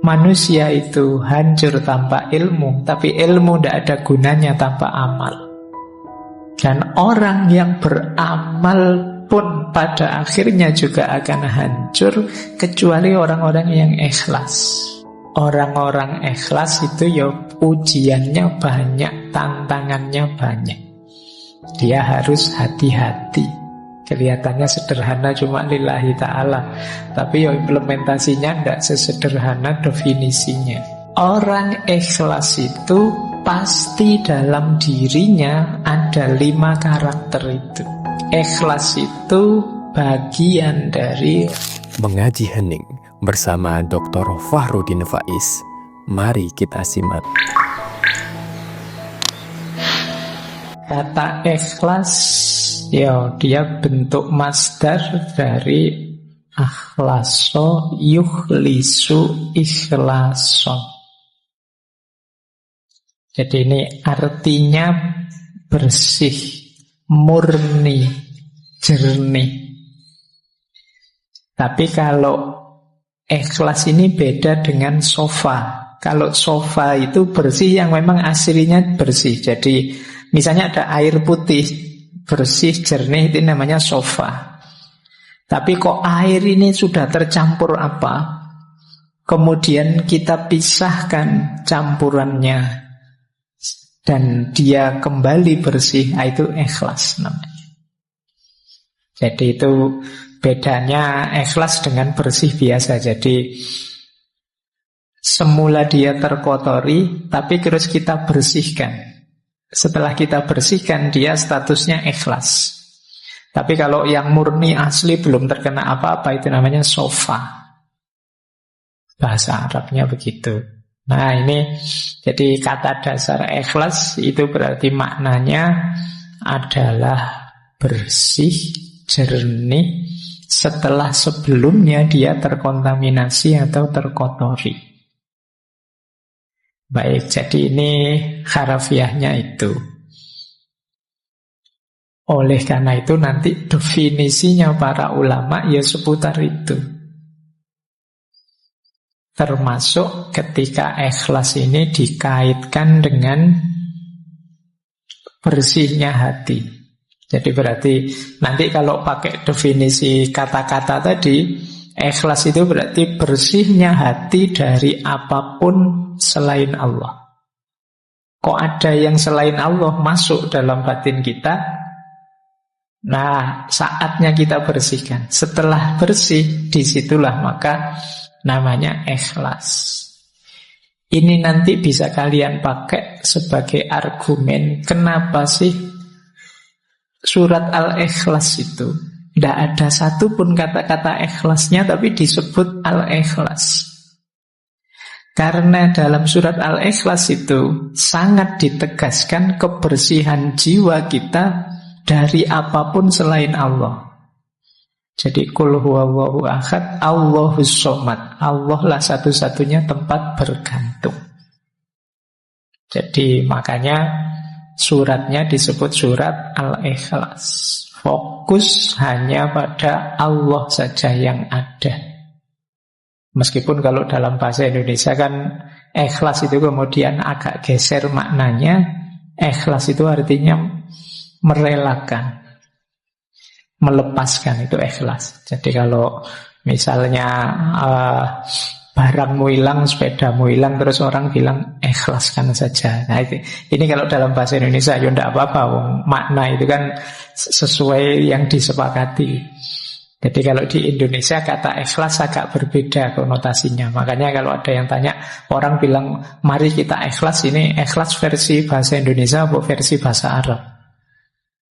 manusia itu hancur tanpa ilmu, tapi ilmu tidak ada gunanya tanpa amal. Dan orang yang beramal pun pada akhirnya juga akan hancur, kecuali orang-orang yang ikhlas. Orang-orang ikhlas itu ya ujiannya banyak, tantangannya banyak. Dia harus hati-hati. Kelihatannya sederhana cuma lillahi ta'ala, tapi ya implementasinya tidak sesederhana definisinya. Orang ikhlas itu pasti dalam dirinya ada 5 karakter itu. Ikhlas itu bagian dari Mengaji Hening bersama Dr. Fahrudin Faiz. Mari kita simak. kata ikhlas. Ya, dia bentuk masdar dari akhlaso yukhlisu ikhlason. Jadi ini artinya bersih, murni, jernih. Tapi kalau ikhlas ini beda dengan sofa. Kalau sofa itu bersih yang memang aslinya bersih. Jadi misalnya ada air putih bersih, jernih, itu namanya sofa. Tapi kok air ini sudah tercampur apa? Kemudian kita pisahkan campurannya dan dia kembali bersih, itu ikhlas namanya. Jadi itu bedanya ikhlas dengan bersih biasa. Jadi semula dia terkotori, tapi terus kita bersihkan. Setelah kita bersihkan, dia statusnya ikhlas. Tapi kalau yang murni asli belum terkena apa-apa, itu namanya sofa. Bahasa Arabnya begitu. Nah ini, jadi kata dasar ikhlas itu berarti maknanya adalah bersih, jernih, setelah sebelumnya dia terkontaminasi atau terkotori. Baik, jadi ini harafiahnya itu. Oleh karena itu nanti definisinya para ulama ya seputar itu. Termasuk ketika ikhlas ini dikaitkan dengan bersihnya hati. Jadi berarti nanti kalau pakai definisi kata-kata tadi, ikhlas itu berarti bersihnya hati dari apapun selain Allah. Kok ada yang selain Allah masuk dalam batin kita? Nah, saatnya kita bersihkan. Setelah bersih, disitulah maka namanya ikhlas. Ini nanti bisa kalian pakai sebagai argumen kenapa sih surat Al-Ikhlas itu tidak ada satupun kata-kata ikhlasnya, tapi disebut Al-Ikhlas. Karena dalam surat Al-Ikhlas itu sangat ditegaskan kebersihan jiwa kita dari apapun selain Allah. Jadi qul huwallahu ahad, Allahus shomad. Allah lah satu-satunya tempat bergantung. Jadi makanya suratnya disebut surat Al-Ikhlas. Fokus hanya pada Allah saja yang ada. Meskipun kalau dalam bahasa Indonesia kan ikhlas itu kemudian agak geser maknanya. Ikhlas itu artinya merelakan, melepaskan, itu ikhlas. Jadi kalau misalnya barangmu hilang, sepedamu hilang, terus orang bilang ikhlaskan saja. Nah ini kalau dalam bahasa Indonesia ya tidak apa-apa, makna itu kan sesuai yang disepakati. Jadi kalau di Indonesia kata ikhlas agak berbeda konotasinya. Makanya kalau ada yang tanya, orang bilang mari kita ikhlas, ini ikhlas versi bahasa Indonesia atau versi bahasa Arab?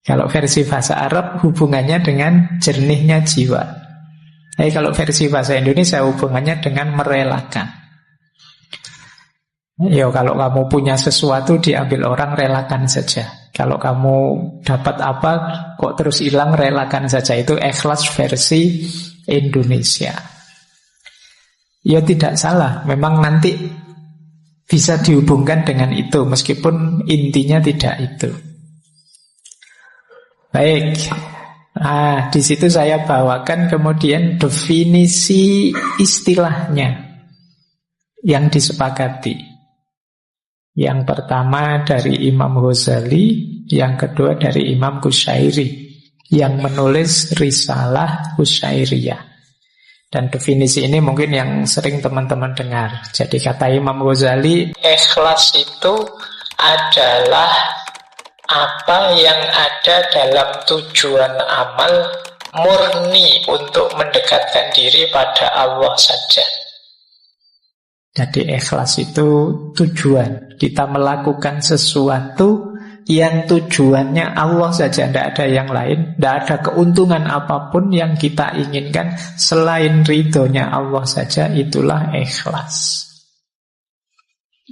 Kalau versi bahasa Arab hubungannya dengan jernihnya jiwa. Tapi kalau versi bahasa Indonesia hubungannya dengan merelakan. Ya kalau kamu punya sesuatu diambil orang, relakan saja. Kalau kamu dapat apa kok terus hilang, relakan saja. Itu ikhlas versi Indonesia. Ya tidak salah, memang nanti bisa dihubungkan dengan itu, meskipun intinya tidak itu. Baik. Nah, di situ saya bawakan kemudian definisi istilahnya. yang disepakati. Yang pertama dari Imam Ghazali, yang kedua dari Imam Qushairi yang menulis Risalah Qushairiyah. Dan definisi ini mungkin yang sering teman-teman dengar. Jadi kata Imam Ghazali, ikhlas itu adalah apa yang ada dalam tujuan amal murni untuk mendekatkan diri pada Allah saja. Jadi ikhlas itu tujuan. Kita melakukan sesuatu yang tujuannya Allah saja, tidak ada yang lain, tidak ada keuntungan apapun yang kita inginkan selain ridhonya Allah saja, itulah ikhlas.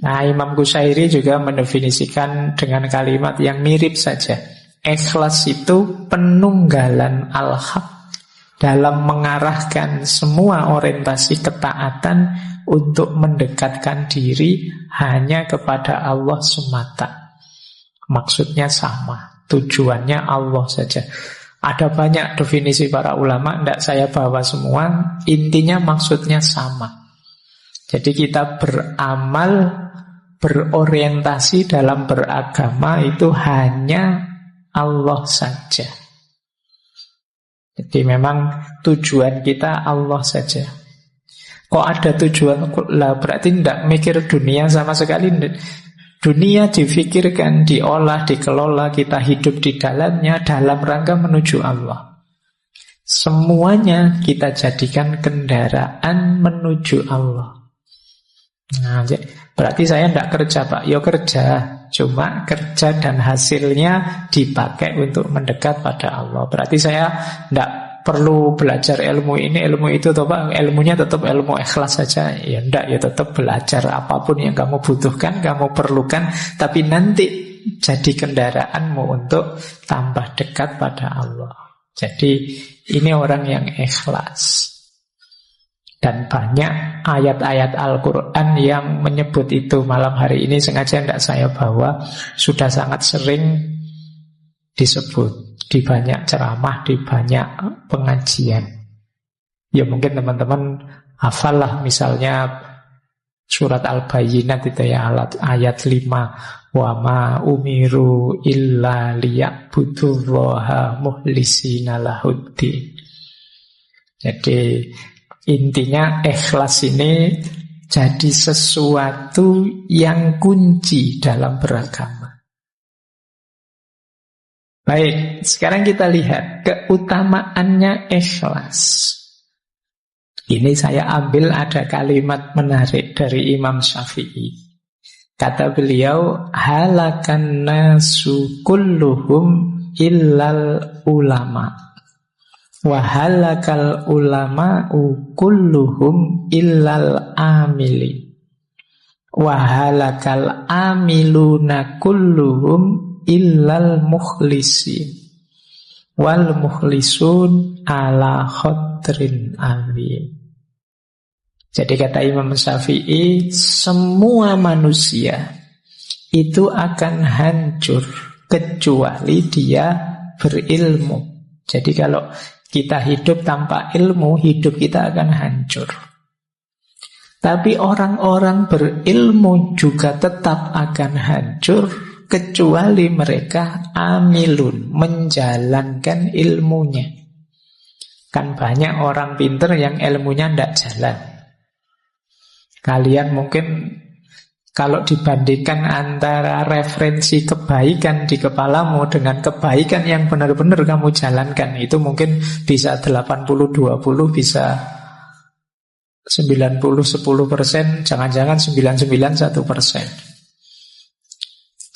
Nah, Imam Qushairi juga mendefinisikan dengan kalimat yang mirip saja. Ikhlas itu penunggalan al-haq dalam mengarahkan semua orientasi ketaatan untuk mendekatkan diri hanya kepada Allah semata. Maksudnya sama, tujuannya Allah saja. Ada banyak definisi para ulama, tidak saya bawa semua. Intinya maksudnya sama. Jadi kita beramal, berorientasi dalam beragama itu hanya Allah saja. Jadi memang tujuan kita Allah saja. Kok ada tujuan? Lah berarti tidak mikir dunia sama sekali. Dunia difikirkan, diolah, dikelola, kita hidup di dalamnya dalam rangka menuju Allah. Semuanya kita jadikan kendaraan menuju Allah. Nah, berarti saya tidak kerja, Pak. Ya kerja, cuma kerja dan hasilnya dipakai untuk mendekat pada Allah. Berarti saya tidak perlu belajar ilmu ini, ilmu itu, toh Pak, ilmunya tetap ilmu ikhlas saja. Ya enggak, ya tetap belajar apapun yang kamu butuhkan, kamu perlukan, tapi nanti jadi kendaraanmu untuk tambah dekat pada Allah. Jadi ini orang yang ikhlas. Dan banyak ayat-ayat Al-Quran yang menyebut itu. Malam hari ini sengaja tidak saya bawa, sudah sangat sering disebut di banyak ceramah, di banyak pengajian. Ya mungkin teman-teman hafal lah, misalnya surat Al-Bayyinat itu ya, ayat 5, wa ma umiru illa liya'budullaha muhlisina lahuddin. Jadi intinya ikhlas ini jadi sesuatu yang kunci dalam beragama. Baik, sekarang kita lihat keutamaannya ikhlas. Ini saya ambil ada kalimat menarik dari Imam Syafi'i. Kata beliau, halakan nasu kulluhum illal ulama. Wa halakal ulama'u kulluhum illal amili. Wa halakal amiluna kulluhum illal mukhlisin wal mukhlisun ala khotrin alim. Jadi kata Imam Syafi'i, semua manusia itu akan hancur kecuali dia berilmu. Jadi kalau kita hidup tanpa ilmu, hidup kita akan hancur. Tapi orang-orang berilmu juga tetap akan hancur kecuali mereka amilun, menjalankan ilmunya. Kan banyak orang pinter yang ilmunya tidak jalan. Kalian mungkin kalau dibandingkan antara referensi kebaikan di kepalamu dengan kebaikan yang benar-benar kamu jalankan, itu mungkin bisa 80-20, bisa 90-10%, jangan-jangan 99-1%.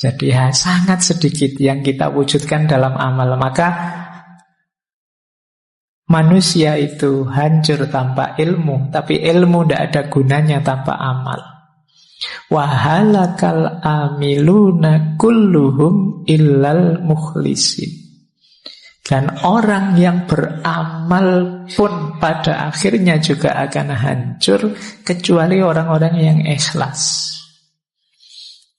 Jadi sangat sedikit yang kita wujudkan dalam amal. Maka manusia itu hancur tanpa ilmu, tapi ilmu tidak ada gunanya tanpa amal. Wahalakal amiluna kulluhum illal mukhlisin. Dan orang yang beramal pun pada akhirnya juga akan hancur kecuali orang-orang yang ikhlas.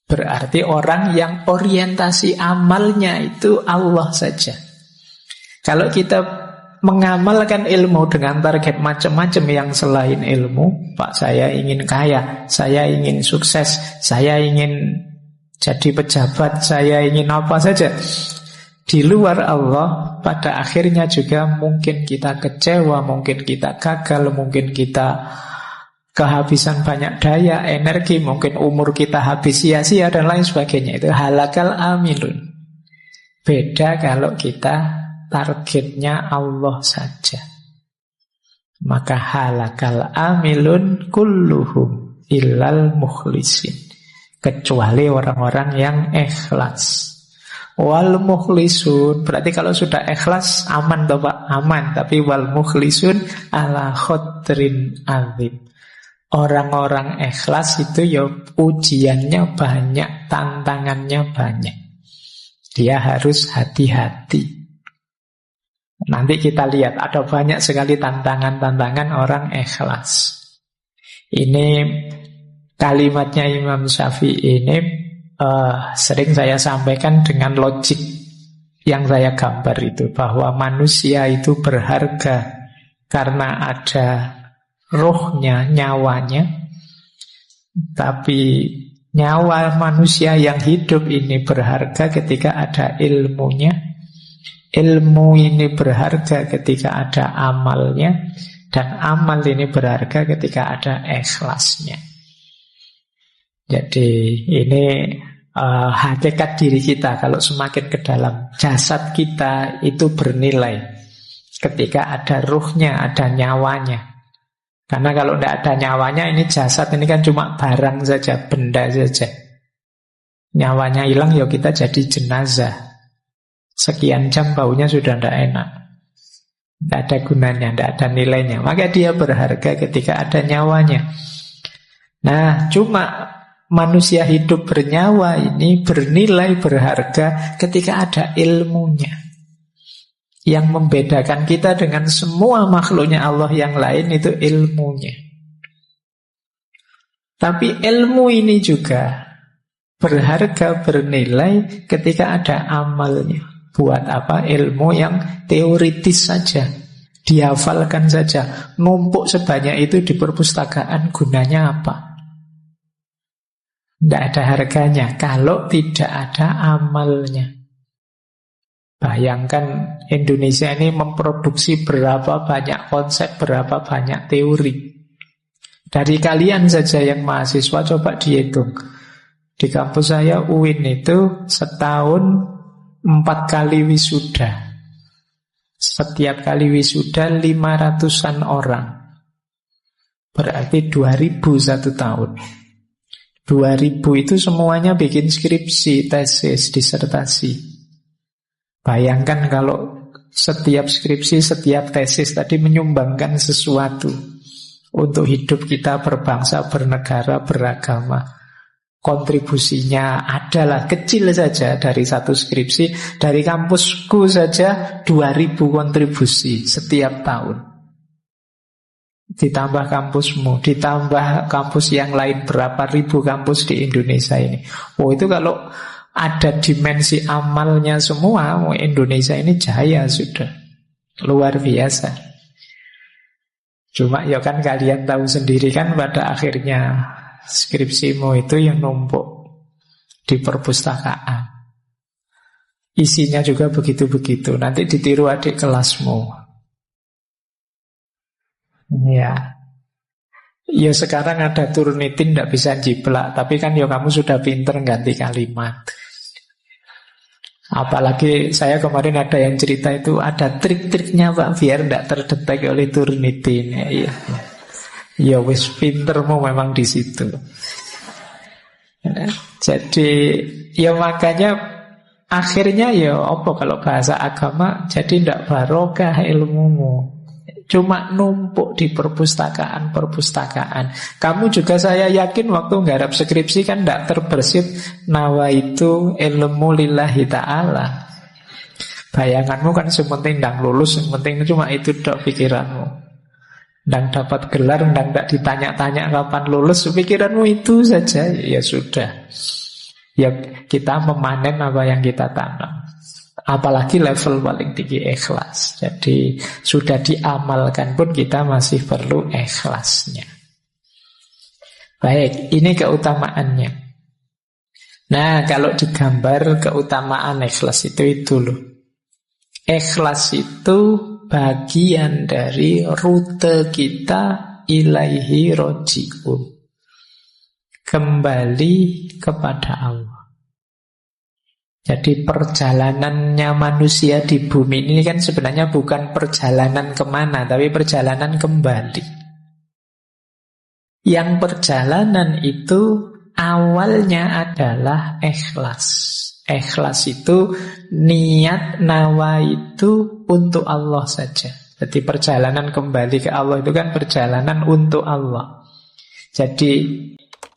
Berarti orang yang orientasi amalnya itu Allah saja. Kalau kita mengamalkan ilmu dengan target macam-macam yang selain ilmu. Pak, saya ingin kaya, saya ingin sukses, saya ingin jadi pejabat, saya ingin apa saja. Di luar Allah, pada akhirnya juga mungkin kita kecewa, mungkin kita gagal, mungkin kita kehabisan banyak daya, energi, mungkin umur kita habis sia-sia dan lain sebagainya. Itu halakal amilun. Beda kalau kita targetnya Allah saja. Maka halakal amilun kulluhum illal mukhlisin. Kecuali orang-orang yang ikhlas. Wal mukhlisun, berarti kalau sudah ikhlas aman toh Pak? Aman. Tapi wal mukhlisun ala khotrin azim. Orang-orang ikhlas itu ya ujiannya banyak, tantangannya banyak. Dia harus hati-hati. Nanti kita lihat ada banyak sekali tantangan-tantangan orang ikhlas. Ini kalimatnya Imam Syafi'i ini sering saya sampaikan dengan logik yang saya gambar itu, bahwa manusia itu berharga karena ada rohnya, nyawanya. Tapi nyawa manusia yang hidup ini berharga ketika ada ilmunya. Ilmu ini berharga ketika ada amalnya. Dan amal ini berharga ketika ada ikhlasnya. Jadi ini hakikat diri kita. Kalau semakin ke dalam, jasad kita itu bernilai ketika ada ruhnya, ada nyawanya. Karena kalau tidak ada nyawanya, ini jasad ini kan cuma barang saja, benda saja. Nyawanya hilang, ya kita jadi jenazah. Sekian jam baunya sudah tidak enak. Tidak ada gunanya, tidak ada nilainya. Maka dia berharga ketika ada nyawanya. Nah, cuma manusia hidup bernyawa ini bernilai, berharga ketika ada ilmunya. Yang membedakan kita dengan semua makhluknya Allah yang lain itu ilmunya. Tapi ilmu ini juga berharga, bernilai ketika ada amalnya. Buat apa? Ilmu yang teoritis saja, dihafalkan saja, numpuk sebanyak itu di perpustakaan, gunanya apa? Tidak ada harganya kalau tidak ada amalnya. Bayangkan Indonesia ini memproduksi berapa banyak konsep, berapa banyak teori. Dari kalian saja yang mahasiswa, coba dihitung. Di kampus saya UIN itu setahun 4 kali wisuda. Setiap kali wisuda 500-an orang. Berarti 2.000 satu tahun. 2.000 itu semuanya bikin skripsi, tesis, disertasi. Bayangkan kalau setiap skripsi, setiap tesis tadi menyumbangkan sesuatu untuk hidup kita berbangsa, bernegara, beragama. Kontribusinya adalah kecil saja dari satu skripsi. Dari kampusku saja 2.000 kontribusi setiap tahun. Ditambah kampusmu, ditambah kampus yang lain, berapa ribu kampus di Indonesia ini. Oh, itu kalau ada dimensi amalnya semua, Indonesia ini jaya sudah. Luar biasa. Cuma ya kan kalian tahu sendiri kan pada akhirnya skripsimu itu yang numpuk di perpustakaan. Isinya juga begitu-begitu. Nanti ditiru adik kelasmu. Ya. Ya sekarang ada Turnitin tidak bisa jiplak, tapi kan ya kamu sudah pinter ganti kalimat. Apalagi saya kemarin ada yang cerita itu ada trik-triknya Pak biar tidak terdetek oleh Turnitin. Ya, ya wis pintermu memang di situ. Jadi ya makanya akhirnya ya apa kalau bahasa agama jadi tidak barokah ilmumu. Cuma numpuk di perpustakaan-perpustakaan. Kamu juga saya yakin waktu nggarap skripsi kan tidak terbersit nawaitu ilmu lillahi ta'ala. Bayanganmu kan sementing ndang lulus, sementing cuma itu dok pikiranmu. Ndang dapat gelar, ndang tidak ditanya-tanya kapan lulus, pikiranmu itu saja. Ya sudah. Ya kita memanen apa yang kita tanam. Apalagi level paling tinggi ikhlas. Jadi sudah diamalkan pun kita masih perlu ikhlasnya. Baik, ini keutamaannya. Nah, kalau digambar keutamaan ikhlas itu loh. Ikhlas itu bagian dari rute kita ilaihi roji'un. Kembali kepada Allah. Jadi perjalanannya manusia di bumi ini kan sebenarnya bukan perjalanan kemana, tapi perjalanan kembali. Yang perjalanan itu awalnya adalah ikhlas. Ikhlas itu niat nawa itu untuk Allah saja. Jadi perjalanan kembali ke Allah itu kan perjalanan untuk Allah. Jadi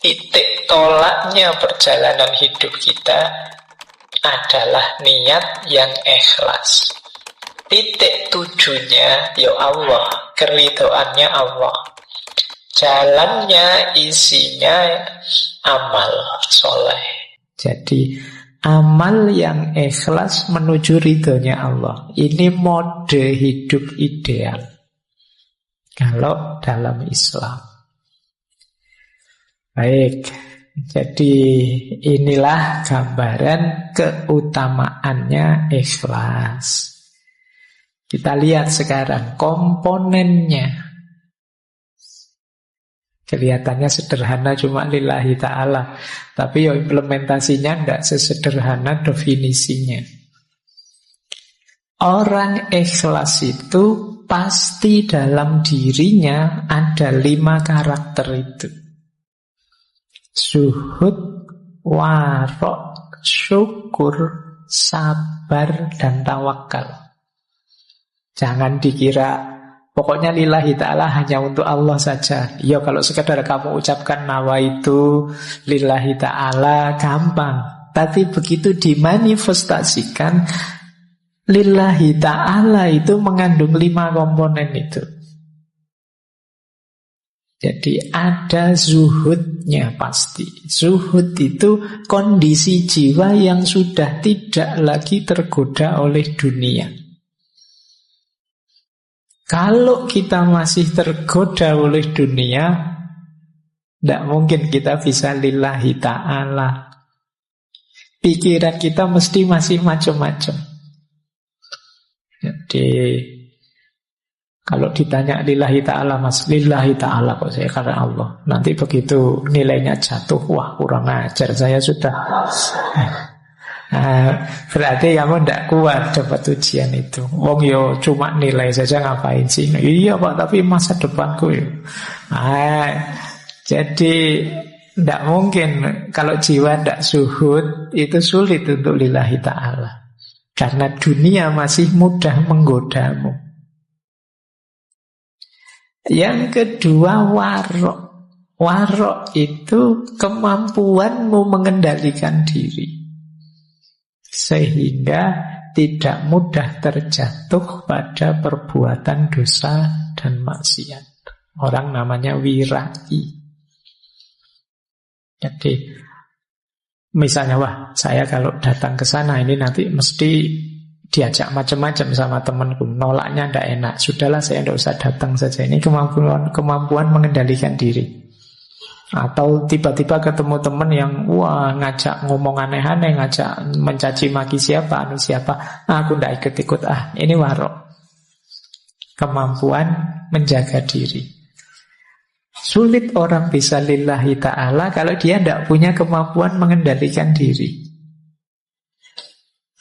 titik tolaknya perjalanan hidup kita adalah niat yang ikhlas. Titik tujunya ya Allah, keridhoannya Allah. Jalannya isinya amal soleh. Jadi amal yang ikhlas menuju ridhonya Allah. Ini mode hidup ideal kalau dalam Islam. Baik, jadi inilah gambaran keutamaannya ikhlas. Kita lihat sekarang komponennya. Kelihatannya sederhana cuma lillahi ta'ala, tapi ya implementasinya tidak sesederhana definisinya. Orang ikhlas itu pasti dalam dirinya ada 5 karakter itu. Zuhud, warok, syukur, sabar, dan tawakal. Jangan dikira pokoknya lillahi ta'ala hanya untuk Allah saja. Ya kalau sekedar kamu ucapkan nawa itu lillahi ta'ala gampang. Tapi begitu dimanifestasikan, lillahi ta'ala itu mengandung 5 komponen itu. Jadi ada zuhudnya pasti. Zuhud itu kondisi jiwa yang sudah tidak lagi tergoda oleh dunia. Kalau kita masih tergoda oleh dunia, tidak mungkin kita bisa lillahi ta'ala. Pikiran kita mesti masih macam-macam. Jadi kalau ditanya lillahi ta'ala, mas, lillahi ta'ala kok saya karena Allah. Nanti begitu nilainya jatuh, wah kurang ajar, saya sudah. Berarti kamu tidak kuat dapat ujian itu. Wong yo cuma nilai saja ngapain sih? Iya Pak, tapi masa depanku yo. Jadi tidak mungkin kalau jiwa tidak suhud itu sulit untuk lillahi ta'ala. Karena dunia masih mudah menggodamu. Yang kedua warok. Warok itu kemampuanmu mengendalikan diri. Sehingga tidak mudah terjatuh pada perbuatan dosa dan maksiat. Orang namanya wirai. Jadi misalnya, wah saya kalau datang ke sana ini nanti mesti diajak macam-macam sama temanku, nolaknya tidak enak. Sudahlah saya tidak usah datang saja. Ini kemampuan mengendalikan diri. Atau tiba-tiba ketemu teman yang wah ngajak ngomong aneh-aneh, ngajak mencaci maki siapa, aku tidak ikut-ikut. Ini warok. Kemampuan menjaga diri. Sulit orang bisa lillahi ta'ala kalau dia tidak punya kemampuan mengendalikan diri.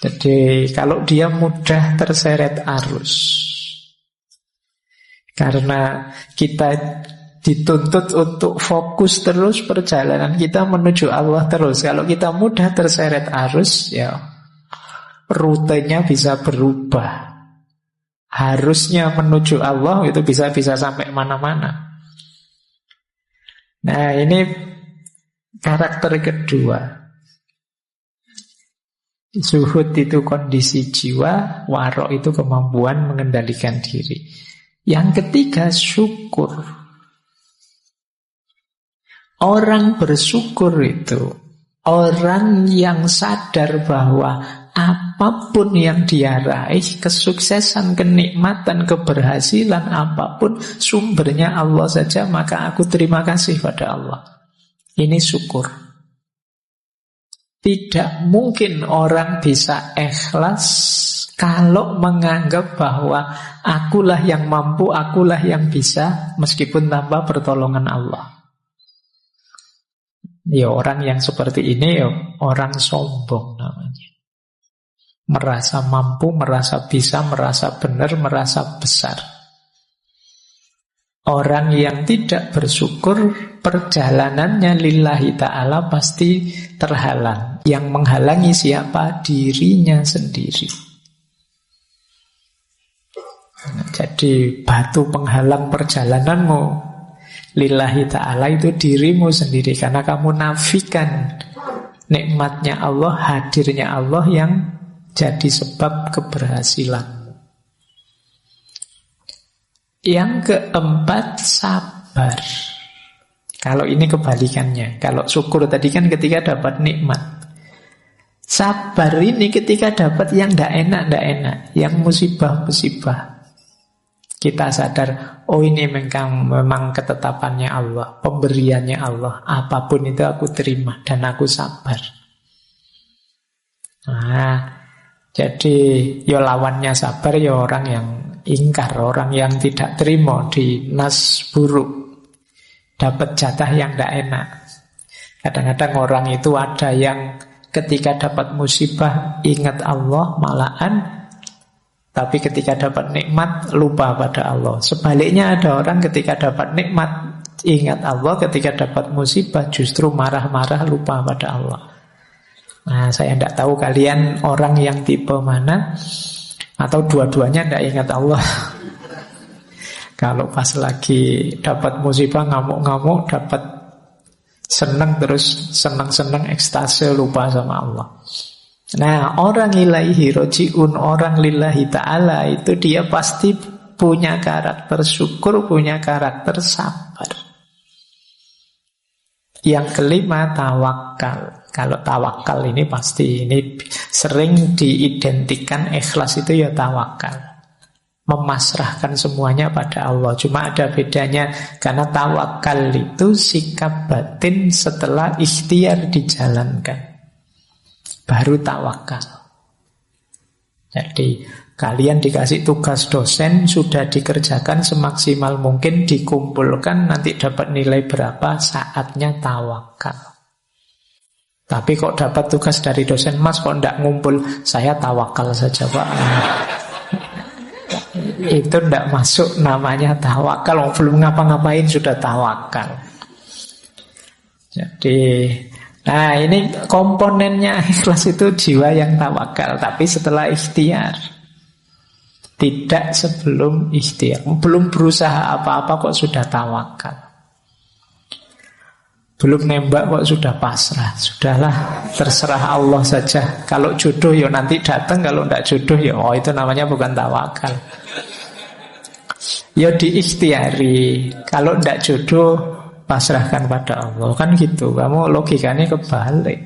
Jadi kalau dia mudah terseret arus. Karena kita dituntut untuk fokus terus perjalanan kita menuju Allah terus. Kalau kita mudah terseret arus, ya rutenya bisa berubah. Harusnya menuju Allah itu bisa sampai mana-mana. Nah ini karakter kedua. Zuhud itu kondisi jiwa, warok itu kemampuan mengendalikan diri. Yang ketiga syukur. Orang bersyukur itu orang yang sadar bahwa apapun yang dia raih, kesuksesan, kenikmatan, keberhasilan, apapun sumbernya Allah saja, maka aku terima kasih pada Allah. Ini syukur. Tidak mungkin orang bisa ikhlas kalau menganggap bahwa akulah yang mampu, akulah yang bisa, meskipun tanpa pertolongan Allah. Ya, orang yang seperti ini ya orang sombong namanya. Merasa mampu, merasa bisa, merasa benar, merasa besar. Orang yang tidak bersyukur, perjalanannya lillahi ta'ala pasti terhalang. Yang menghalangi siapa? Dirinya sendiri. Jadi batu penghalang perjalananmu lillahi ta'ala itu dirimu sendiri. Karena kamu nafikan nikmatnya Allah, hadirnya Allah yang jadi sebab keberhasilan. Yang keempat, sabar. Kalau ini kebalikannya. Kalau syukur tadi kan ketika dapat nikmat. Sabar ini ketika dapat yang tidak enak, yang musibah-musibah. Kita sadar, oh ini memang ketetapannya Allah, pemberiannya Allah. Apapun itu aku terima dan aku sabar. Nah, jadi ya lawannya sabar ya orang yang ingkar, orang yang tidak terima di nas buruk, dapat jatah yang tidak enak. Kadang-kadang orang itu ada yang ketika dapat musibah ingat Allah malahan, tapi ketika dapat nikmat lupa pada Allah. Sebaliknya ada orang ketika dapat nikmat ingat Allah, ketika dapat musibah justru marah-marah lupa pada Allah. Nah, saya tidak tahu kalian orang yang tipe mana, atau dua-duanya tidak ingat Allah. Kalau pas lagi dapat musibah ngamuk-ngamuk, dapat senang terus senang-senang ekstase lupa sama Allah. Nah, orang ilaihi roji'un, orang lillahi ta'ala itu dia pasti punya karakter syukur, punya karakter sabar. Yang kelima, tawakal. Kalau tawakal ini pasti ini sering diidentikan ikhlas itu ya tawakal. Memasrahkan semuanya pada Allah. Cuma ada bedanya karena tawakal itu sikap batin setelah ikhtiar dijalankan. Baru tawakal. Jadi kalian dikasih tugas dosen, sudah dikerjakan semaksimal mungkin, dikumpulkan, nanti dapat nilai berapa, saatnya tawakal. Tapi kok dapat tugas dari dosen, Mas kok tidak ngumpul, saya tawakal saja Pak. Itu tidak masuk namanya tawakal. Belum ngapa-ngapain sudah tawakal. Jadi, nah ini komponennya ikhlas itu jiwa yang tawakal. Tapi setelah ikhtiar, tidak sebelum ikhtiar. Belum berusaha apa-apa kok sudah tawakal. Belum nembak kok sudah pasrah. Sudahlah, terserah Allah saja. Kalau jodoh ya nanti datang, kalau tidak jodoh ya oh itu namanya bukan tawakal. Ya diikhtiari. Kalau tidak jodoh pasrahkan pada Allah. Kan gitu. Kamu logikanya kebalik.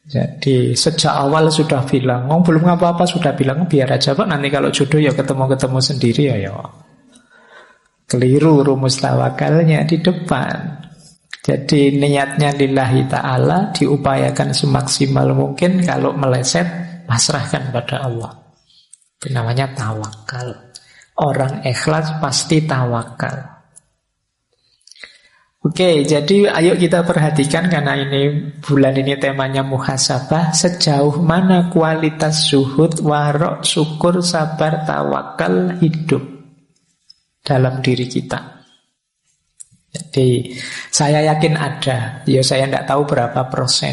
Jadi sejak awal sudah bilang, belum apa-apa sudah bilang biar aja Pak, nanti kalau jodoh ya ketemu-ketemu sendiri ya. Keliru rumus tawakalnya di depan. Jadi niatnya lillahi ta'ala, diupayakan semaksimal mungkin, kalau meleset pasrahkan pada Allah. Itu namanya tawakal. Orang ikhlas pasti tawakal. Oke, jadi ayo kita perhatikan, karena ini bulan ini temanya muhasabah, sejauh mana kualitas zuhud, warok, syukur, sabar, tawakal hidup dalam diri kita. Jadi saya yakin ada, ya saya tidak tahu berapa persen.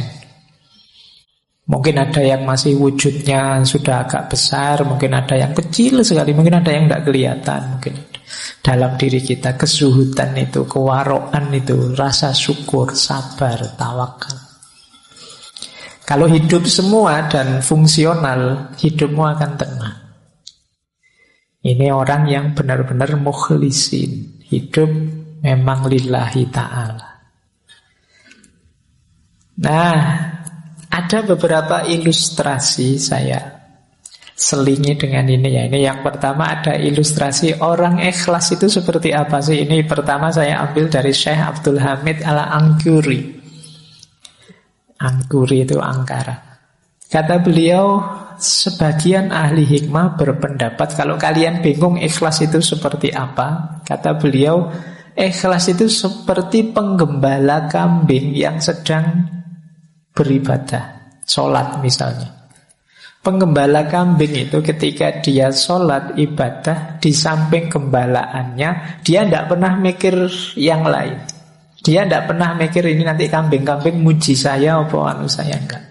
Mungkin ada yang masih wujudnya sudah agak besar, mungkin ada yang kecil sekali, mungkin ada yang tidak kelihatan. Mungkin dalam diri kita kezuhudan itu, kewaroan itu, rasa syukur, sabar, tawakal. Kalau hidup semua dan fungsional, hidupmu akan tenang. Ini orang yang benar-benar mukhlisin, hidup memang lillahi ta'ala. Nah, Ada beberapa ilustrasi saya selingi dengan ini ya. Ini yang pertama, ada ilustrasi orang ikhlas itu seperti apa sih. Ini pertama saya ambil dari Syekh Abdul Hamid Al-Angkuri. Angkuri itu Angkara. Kata beliau, sebagian ahli hikmah berpendapat kalau kalian bingung ikhlas itu seperti apa, kata beliau, ikhlas itu seperti penggembala kambing yang sedang beribadah, sholat misalnya. Penggembala kambing itu ketika dia sholat ibadah, di samping gembalaannya, dia tidak pernah mikir yang lain. Dia tidak pernah mikir ini nanti kambing-kambing muji saya apa anu saya, enggak.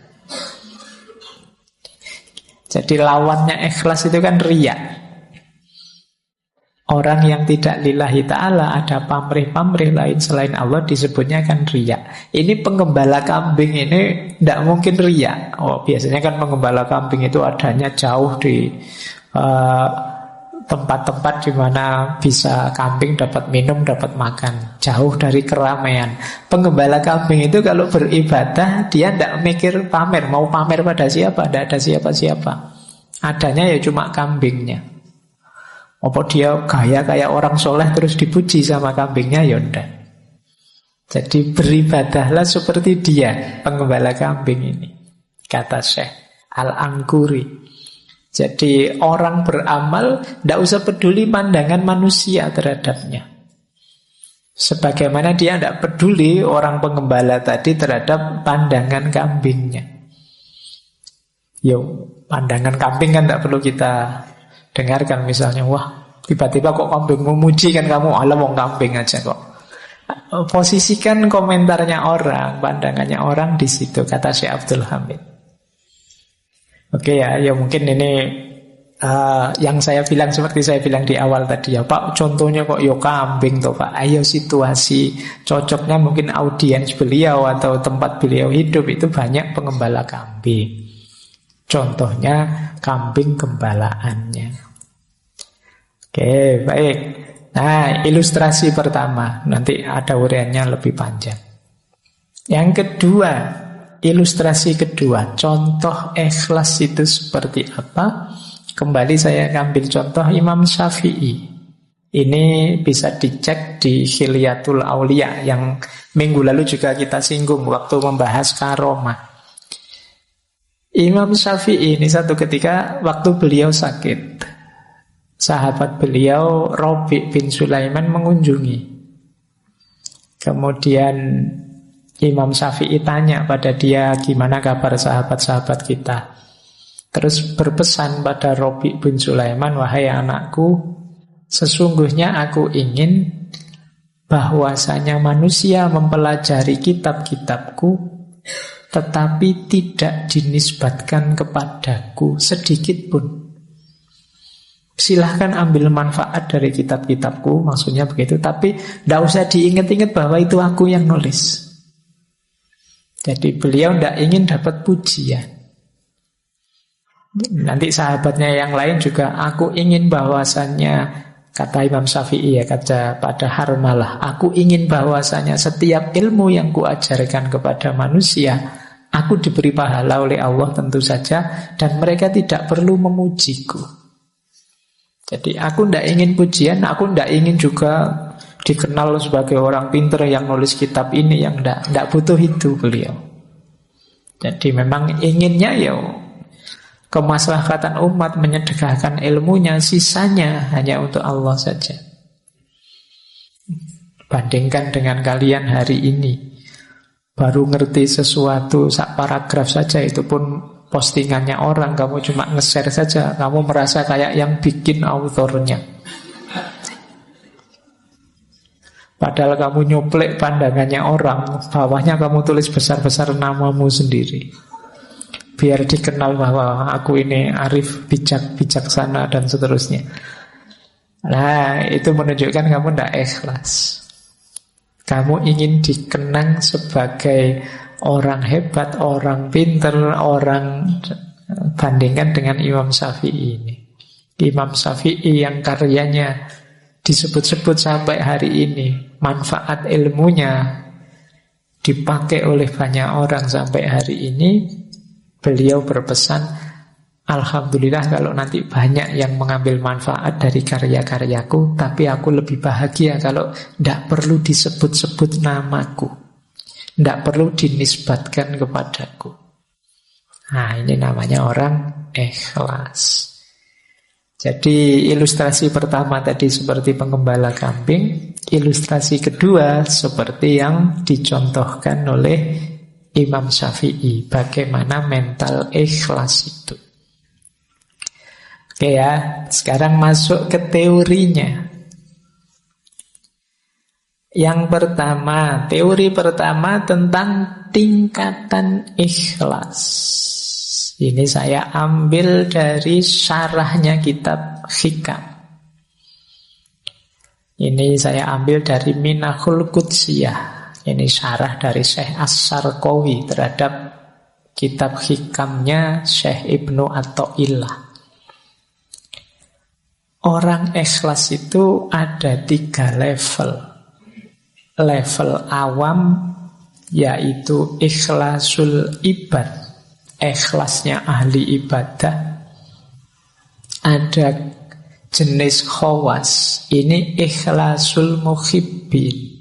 Jadi lawannya ikhlas itu kan riya. Orang yang tidak lillahi ta'ala, ada pamrih-pamrih lain selain Allah, disebutnya kan riya. Ini penggembala kambing ini tidak mungkin riya. Oh, biasanya kan penggembala kambing itu adanya jauh di tempat-tempat di mana bisa kambing dapat minum, dapat makan, jauh dari keramaian. Penggembala kambing itu kalau beribadah, dia tidak mikir pamer. Mau pamer pada siapa? Tidak ada siapa-siapa. Adanya ya cuma kambingnya. Apa dia gaya kayak orang soleh terus dipuji sama kambingnya? Ya enggak. Jadi beribadahlah seperti dia, penggembala kambing ini, kata Syekh Al-Angkuri. Jadi orang beramal tidak usah peduli pandangan manusia terhadapnya, sebagaimana dia tidak peduli orang penggembala tadi terhadap pandangan kambingnya. Yo, pandangan kambing kan tidak perlu kita dengarkan. Misalnya, wah tiba-tiba kok kambing memuji, kan kamu alah wong kambing aja kok. Posisikan komentarnya orang, pandangannya orang di situ, kata Syekh Abdul Hamid. Oke ya mungkin ini yang saya bilang seperti saya bilang di awal tadi ya, Pak, contohnya kok yo kambing toh Pak. Ayo situasi cocoknya mungkin audiens beliau atau tempat beliau hidup itu banyak pengembala kambing. Contohnya kambing gembalaannya. Oke, baik. Nah, ilustrasi pertama, nanti ada uraiannya lebih panjang. Yang kedua, ilustrasi kedua, contoh ikhlas itu seperti apa? Kembali saya ambil contoh Imam Syafi'i. Ini bisa dicek di Khilyatul Aulia yang minggu lalu juga kita singgung waktu membahas karomah. Imam Syafi'i ini satu ketika waktu beliau sakit, sahabat beliau Rabi' bin Sulaiman mengunjungi. Kemudian Imam Syafi'i tanya pada dia, gimana kabar sahabat-sahabat kita. Terus berpesan pada Rabi' bin Sulaiman, wahai anakku, sesungguhnya aku ingin bahwasanya manusia mempelajari kitab-kitabku tetapi tidak dinisbatkan kepadaku sedikit pun. Silahkan ambil manfaat dari kitab-kitabku, maksudnya begitu, tapi tidak usah diingat-ingat bahwa itu aku yang nulis. Jadi beliau tidak ingin dapat pujian. Nanti sahabatnya yang lain juga, aku ingin bahwasannya, kata Imam Syafi'i ya, kata pada Harmalah, aku ingin bahwasanya setiap ilmu yang kuajarkan kepada manusia, aku diberi pahala oleh Allah tentu saja, dan mereka tidak perlu memujiku. Jadi aku tidak ingin pujian, aku tidak ingin juga dikenal sebagai orang pintar yang nulis kitab ini, yang tidak butuh itu beliau. Jadi memang inginnya ya kemaslahatan umat, menyedekahkan ilmunya, sisanya hanya untuk Allah saja. Bandingkan dengan kalian hari ini, baru ngerti sesuatu sak paragraf saja, itu pun postingannya orang, kamu cuma nge-share saja, kamu merasa kayak yang bikin autornya. Padahal kamu nyuplek pandangannya orang, bawahnya kamu tulis besar-besar namamu sendiri, biar dikenal bahwa aku ini arif, bijak, bijaksana, dan seterusnya. Nah, itu menunjukkan kamu tidak ikhlas. Kamu ingin dikenang sebagai orang hebat, orang pintar, orang, bandingkan dengan Imam Syafi'i ini. Imam Syafi'i yang karyanya disebut-sebut sampai hari ini, manfaat ilmunya dipakai oleh banyak orang sampai hari ini, Beliau berpesan, alhamdulillah kalau nanti banyak yang mengambil manfaat dari karya-karyaku, tapi aku lebih bahagia kalau tidak perlu disebut-sebut namaku, tidak perlu dinisbatkan kepadaku. Nah, ini namanya orang ikhlas. Jadi ilustrasi pertama tadi seperti penggembala kambing, ilustrasi kedua seperti yang dicontohkan oleh Imam Syafi'i, bagaimana mental ikhlas itu. Oke ya, sekarang masuk ke teorinya. Yang pertama, teori pertama tentang tingkatan ikhlas. Ini saya ambil dari syarahnya kitab Hikam. Ini saya ambil dari Minahul Qudsiyah. Ini syarah dari Syekh As-Sarqawi terhadap kitab Hikamnya Syekh Ibnu Athaillah. Orang ikhlas itu ada 3 level. Level awam yaitu ikhlasul ibad, ikhlasnya ahli ibadah. Ada jenis khawas, ini ikhlasul muhibbin.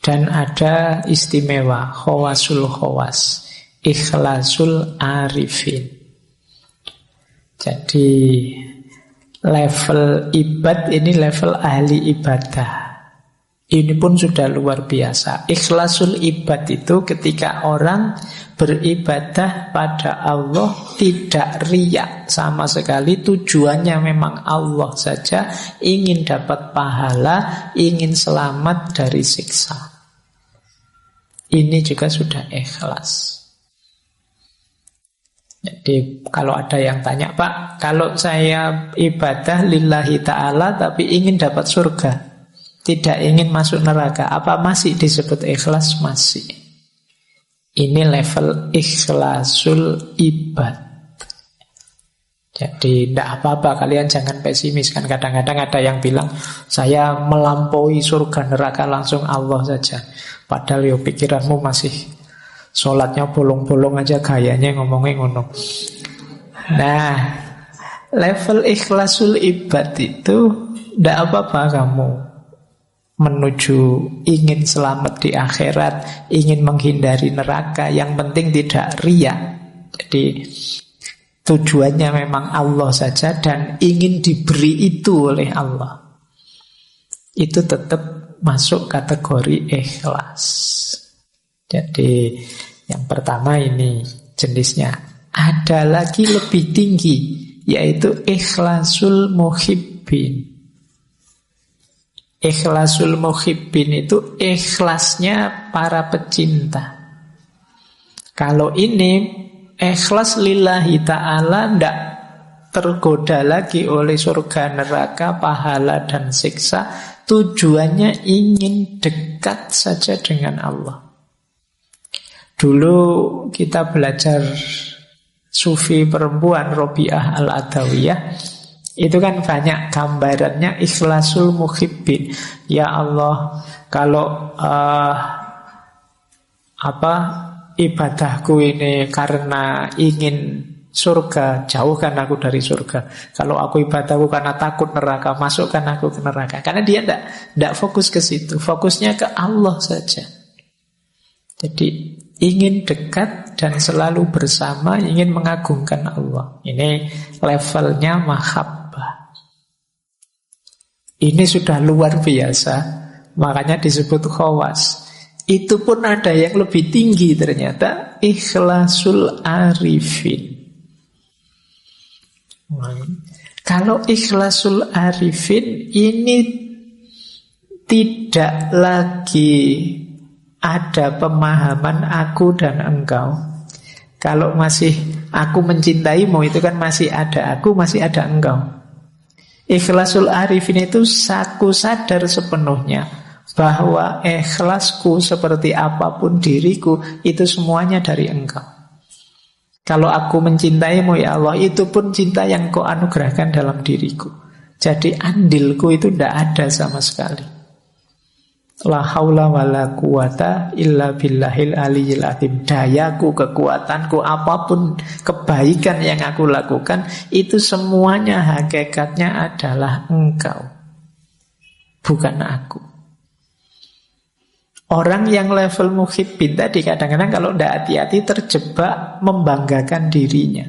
Dan ada istimewa, khawasul khawas, ikhlasul arifin. Jadi level ibad ini level ahli ibadah. Ini pun sudah luar biasa. Ikhlasul ibad itu ketika orang beribadah pada Allah tidak riya sama sekali, tujuannya memang Allah saja, ingin dapat pahala, ingin selamat dari siksa. Ini juga sudah ikhlas. Jadi kalau ada yang tanya, Pak, kalau saya ibadah lillahi ta'ala tapi ingin dapat surga, tidak ingin masuk neraka, apa masih disebut ikhlas? Masih. Ini level ikhlasul ibad. Jadi tidak apa-apa, kalian jangan pesimis. Kan kadang-kadang ada yang bilang, saya melampaui surga neraka langsung Allah saja. Padahal yo pikiranmu masih sholatnya bolong-bolong aja, gayanya ngomongnya ngono. Nah, level ikhlasul ibad itu tidak apa-apa kamu menuju ingin selamat di akhirat, ingin menghindari neraka, yang penting tidak riya. Jadi tujuannya memang Allah saja dan ingin diberi itu oleh Allah. Itu tetap masuk kategori ikhlas. Jadi yang pertama ini jenisnya. Ada lagi lebih tinggi, yaitu ikhlasul muhibbin. Ikhlasul muhibbin itu ikhlasnya para pecinta. Kalau ini ikhlas lillahi ta'ala, tidak tergoda lagi oleh surga neraka, pahala dan siksa. Tujuannya ingin dekat saja dengan Allah. Dulu kita belajar sufi perempuan Robiah Al-Adawiyah, itu kan banyak gambarannya ikhlasul muhibbin. Ya Allah, kalau ibadahku ini karena ingin surga, jauhkan aku dari surga. Kalau aku ibadahku karena takut neraka, masukkan aku ke neraka. Karena dia tidak fokus ke situ, fokusnya ke Allah saja. Jadi ingin dekat dan selalu bersama, ingin mengagungkan Allah. Ini levelnya mahabbah. Ini sudah luar biasa, makanya disebut khawas. Itu pun ada yang lebih tinggi ternyata, ikhlasul arifin. Kalau ikhlasul arifin ini tidak lagi ada pemahaman aku dan engkau. Kalau masih aku mencintaimu, itu kan masih ada aku, masih ada engkau. Ikhlasul arifin itu aku sadar sepenuhnya bahwa ikhlasku seperti apapun diriku, itu semuanya dari engkau. Kalau aku mencintaimu ya Allah, itu pun cinta yang kau anugerahkan dalam diriku. Jadi andilku itu tidak ada sama sekali. La haula wala quwata illa billahil aliyil azim. Dayaku, kekuatanku, apapun kebaikan yang aku lakukan, itu semuanya hakikatnya adalah Engkau, bukan aku. Orang yang level muhibbin tadi kadang-kadang kalau tidak hati-hati terjebak membanggakan dirinya,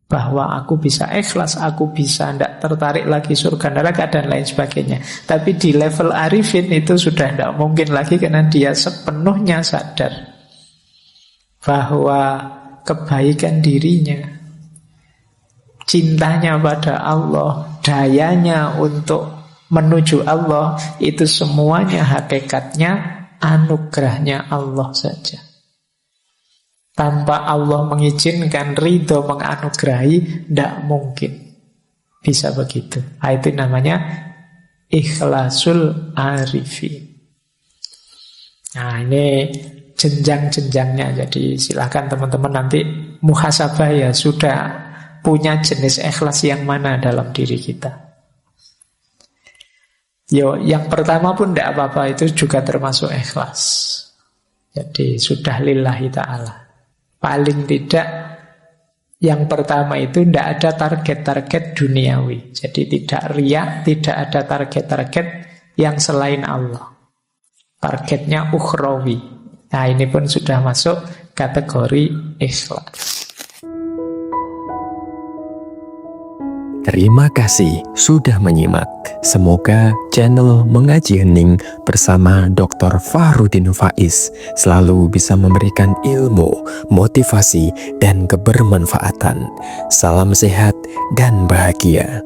bahwa aku bisa ikhlas, aku bisa tidak tertarik lagi surga neraka dan lain sebagainya. Tapi di level arifin itu sudah tidak mungkin lagi, karena dia sepenuhnya sadar bahwa kebaikan dirinya, cintanya pada Allah, dayanya untuk menuju Allah, itu semuanya hakikatnya anugerahnya Allah saja. Tanpa Allah mengizinkan, ridho, menganugerahi, tidak mungkin bisa begitu. Itu namanya ikhlasul arifin. Nah, ini jenjang-jenjangnya. Jadi silakan teman-teman nanti muhasabah ya, sudah punya jenis ikhlas yang mana dalam diri kita. Yang pertama pun tidak apa-apa, itu juga termasuk ikhlas. Jadi sudah lillahi ta'ala. Paling tidak yang pertama itu tidak ada target-target duniawi. Jadi tidak riya, tidak ada target-target yang selain Allah. Targetnya ukhrawi. Nah, ini pun sudah masuk kategori ikhlas. Terima kasih sudah menyimak. Semoga channel Mengaji Hening bersama Dr. Fahrudin Faiz selalu bisa memberikan ilmu, motivasi, dan kebermanfaatan. Salam sehat dan bahagia.